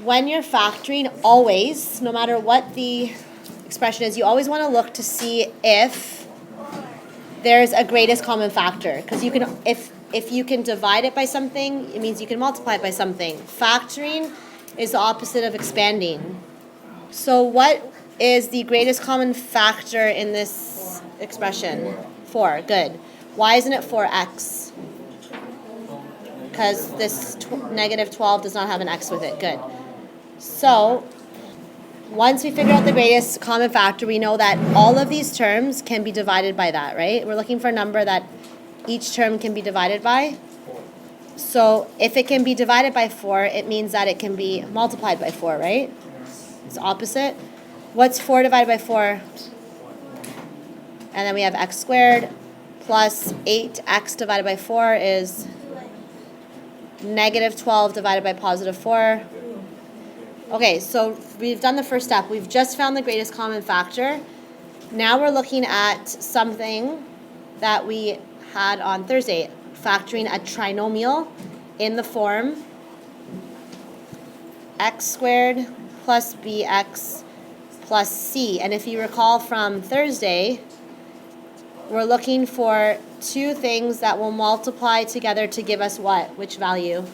when you're factoring, always, no matter what the expression is, you always want to look to see if there's a greatest common factor. Because you can, if you can divide it by something, it means you can multiply it by something. Factoring is the opposite of expanding. So what is the greatest common factor in this expression? 4. Good. Why isn't it 4x? Because this negative 12 does not have an x with it. Good. So once we figure out the greatest common factor, we know that all of these terms can be divided by that, right? We're looking for a number that each term can be divided by. So if it can be divided by 4, it means that it can be multiplied by 4, right? It's opposite. What's 4 divided by 4? And then we have x squared plus 8x divided by 4 is negative 12 divided by positive 4. Okay, so we've done the first step. We've just found the greatest common factor. Now we're looking at something that we had on Thursday, factoring a trinomial in the form x squared plus bx plus c. And if you recall from Thursday, we're looking for two things that will multiply together to give us what? Which value?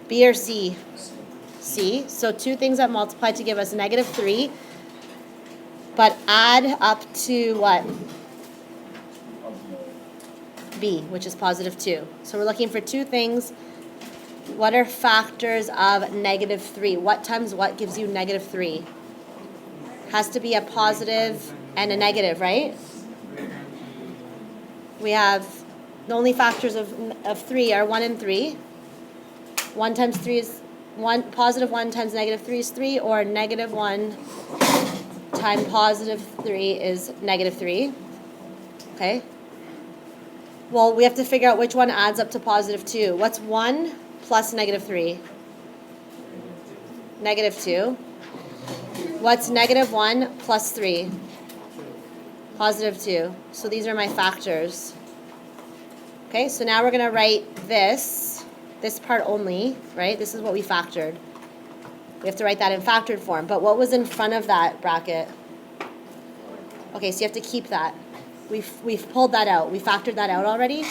B or C? C. So two things that multiply to give us negative 3, but add up to what? B, which is positive 2. So we're looking for two things. What are factors of negative 3? What times what gives you negative 3? Has to be a positive and a negative, right? We have the only factors of 3 are 1 and 3. 1 times 3 is 1, positive 1 times negative 3 is 3, or negative 1 times positive 3 is negative 3. Okay? Well, we have to figure out which one adds up to positive 2. What's 1 plus negative 3? Negative 2. What's negative 1 plus 3? Positive 2. So these are my factors. Okay, so now we're going to write this part only, right? This is what we factored. We have to write that in factored form. But what was in front of that bracket? Okay, so you have to keep that. We've pulled that out. We factored that out already.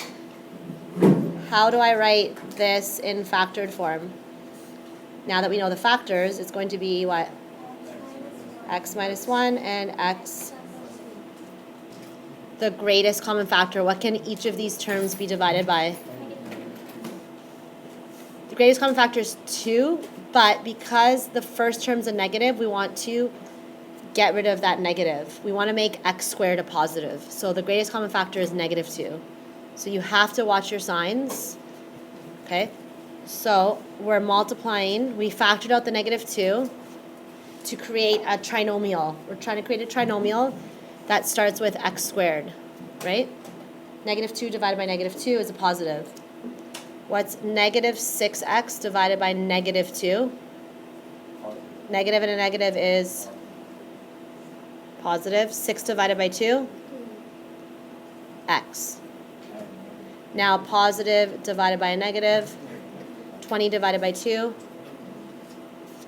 How do I write this in factored form? Now that we know the factors, it's going to be what? X minus 1 and x. The greatest common factor. What can each of these terms be divided by? The greatest common factor is 2, but because the first term's a negative, we want to get rid of that negative. We want to make x squared a positive. So the greatest common factor is negative 2. So you have to watch your signs. Okay? So we're multiplying. We factored out the negative 2 to create a trinomial. We're trying to create a trinomial that starts with x squared, right? Negative 2 divided by negative 2 is a positive. What's negative 6x divided by negative 2? Negative and a negative is positive. 6 divided by 2? X. Now positive divided by a negative. 20 divided by 2.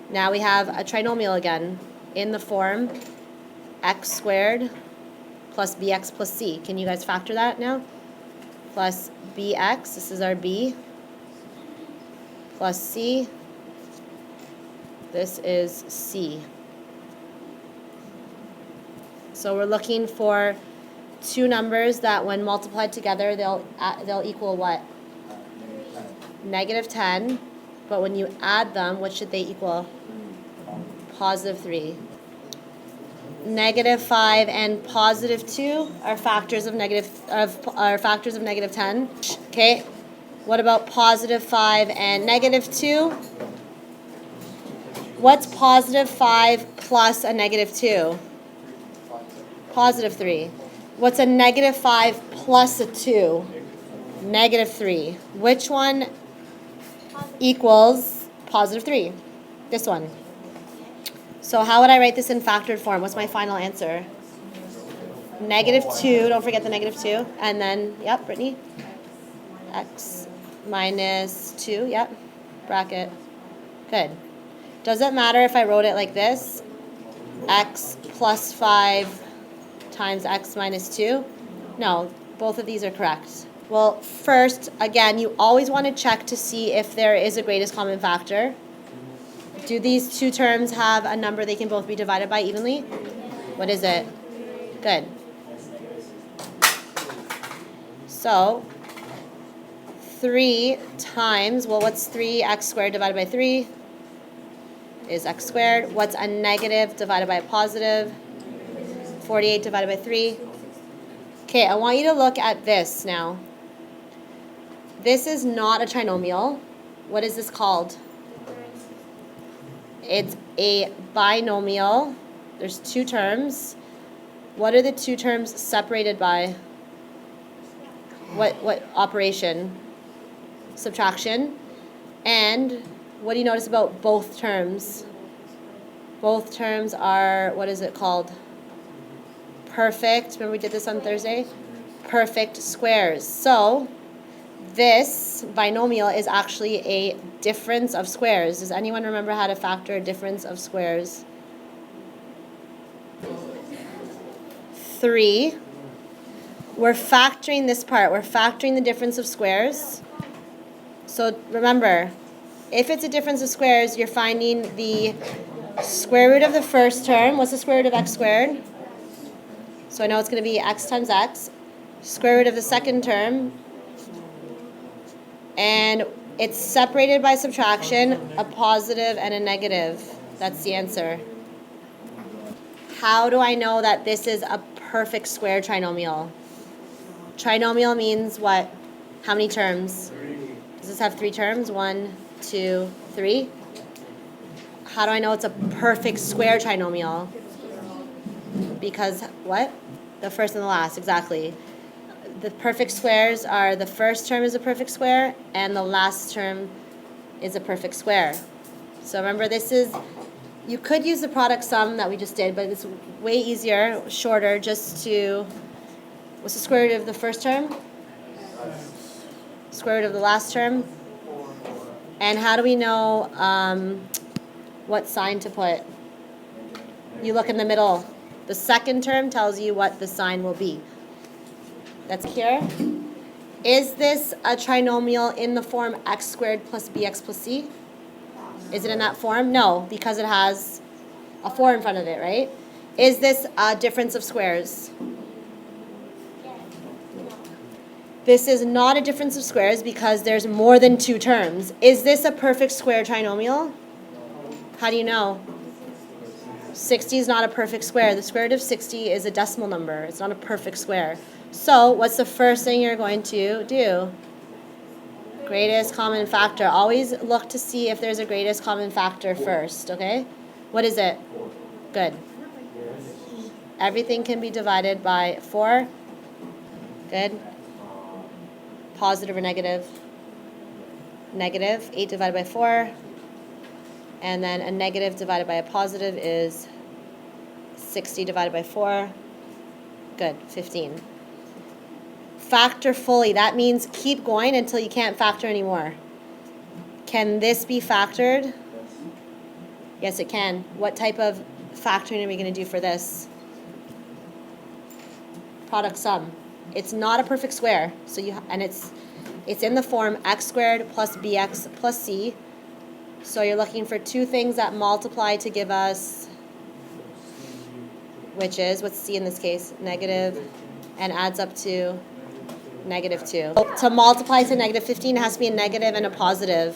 Now we have a trinomial again in the form x squared plus bx plus c. Can you guys factor that now? Plus bx, this is our b, plus c, this is c. So we're looking for two numbers that when multiplied together, they'll equal what? Negative 10. But when you add them, what should they equal? Positive 3. Negative 5 and positive 2 are factors of negative 10. Okay. What about positive 5 and negative 2? What's positive 5 plus a negative 2? Positive 3. What's a negative 5 plus a 2? Negative 3. Which one equals positive 3? This one. So how would I write this in factored form? What's my final answer? Negative 2. Don't forget the negative 2. And then, yep, Brittany. X minus 2. Yep. Bracket. Good. Does it matter if I wrote it like this? X plus 5 times x minus 2? No, both of these are correct. Well, first, again, you always want to check to see if there is a greatest common factor. Do these two terms have a number they can both be divided by evenly? What is it? Good. So, 3 times, well, what's 3x squared divided by 3? Is x squared. What's a negative divided by a positive? 48 divided by 3. Okay, I want you to look at this now. This is not a trinomial. What is this called? It's a binomial. There's two terms. What are the two terms separated by? What operation? Subtraction. And what do you notice about both terms? Both terms are, what is it called? Perfect. Remember we did this on Thursday? Perfect squares. So this binomial is actually a difference of squares. Does anyone remember how to factor a difference of squares? 3. We're factoring this part. We're factoring the difference of squares. So remember, if it's a difference of squares, you're finding the square root of the first term. What's the square root of x squared? So I know it's going to be x times x. Square root of the second term. And it's separated by subtraction, a positive and a negative. That's the answer. How do I know that this is a perfect square trinomial? Trinomial means what? How many terms? Does this have 3 terms? 1, 2, 3. How do I know it's a perfect square trinomial? Because what? The first and the last, exactly. The perfect squares are the first term is a perfect square and the last term is a perfect square. So remember, this is, you could use the product sum that we just did, but it's way easier, shorter, just to, what's the square root of the first term? Square root of the last term. And how do we know what sign to put? You look in the middle. The second term tells you what the sign will be. That's here. Is this a trinomial in the form x squared plus bx plus c? Is it in that form? No, because it has a 4 in front of it, right? Is this a difference of squares? This is not a difference of squares because there's more than 2 terms. Is this a perfect square trinomial? How do you know? 60 is not a perfect square. The square root of 60 is a decimal number. It's not a perfect square. So what's the first thing you're going to do? Greatest common factor. Always look to see if there's a greatest common factor first, okay? What is it? Good. Everything can be divided by 4. Good. Positive or negative? Negative. 8 divided by 4. And then a negative divided by a positive is 60 divided by 4. Good. 15. Factor fully. That means keep going until you can't factor anymore. Can this be factored? Yes, it can. What type of factoring are we going to do for this? Product sum. It's not a perfect square, so it's in the form x squared plus bx plus c. So you're looking for 2 things that multiply to give us, which is, what's c in this case? Negative, and adds up to negative 2. To multiply to negative 15, it has to be a negative and a positive.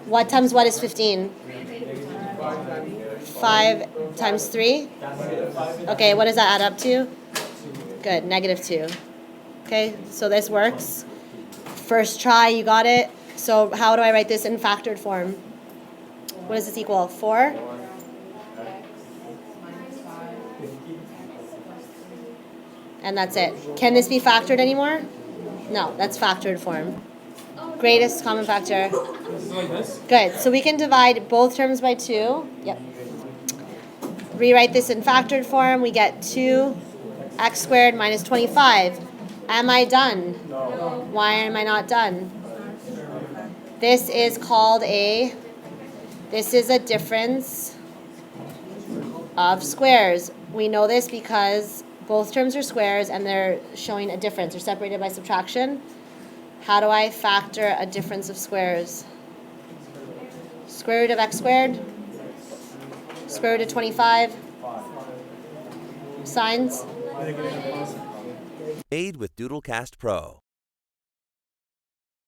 What times what is 15? 5 times 3? Okay, what does that add up to? Good, negative 2. Okay, so this works. First try, you got it. So how do I write this in factored form? What does this equal? 4? And that's it. Can this be factored anymore? No, that's factored form. Greatest common factor. Good. So we can divide both terms by 2. Yep. Rewrite this in factored form. We get 2x squared minus 25. Am I done? No. Why am I not done? This is called a This is a difference of squares. We know this because both terms are squares and they're showing a difference. They're separated by subtraction. How do I factor a difference of squares? Square root of x squared? Square root of 25? Signs? Made with Doodlecast Pro.